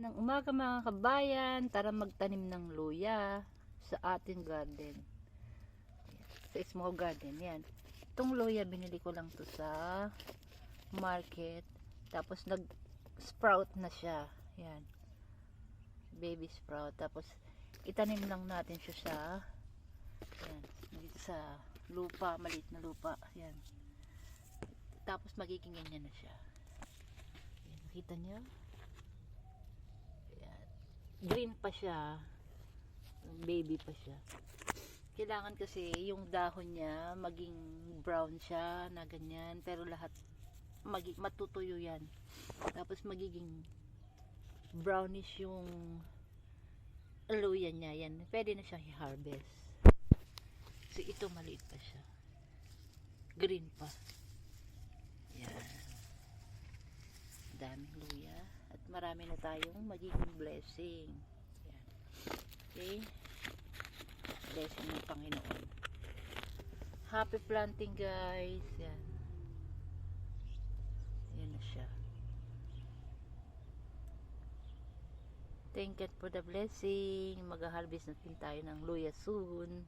Magandang umaga mga kabayan, tara magtanim ng luya sa ating garden, sa small garden. Yan, itong luya binili ko lang to sa market, tapos nag sprout na siya. Yan, baby sprout. Tapos itanim lang natin siya sa yan, dito sa lupa, maliit na lupa. Yan, tapos magiging ganyan na siya. Yan, nakita niyo, green pa siya, baby pa siya. Kailangan kasi yung dahon niya maging brown siya na ganyan, pero lahat matutuyo yan, tapos magiging brownish yung luya niya. Yan, pwede na siyang i-harvest. So ito maliit pa siya, green pa. Yan, daming luya at marami na tayong magiging blessing. Yan. Okay, blessing ng Panginoon. Happy planting guys. Yan, yan na siya. Thank God for the blessing. Mag-harvest natin tayo ng luya soon.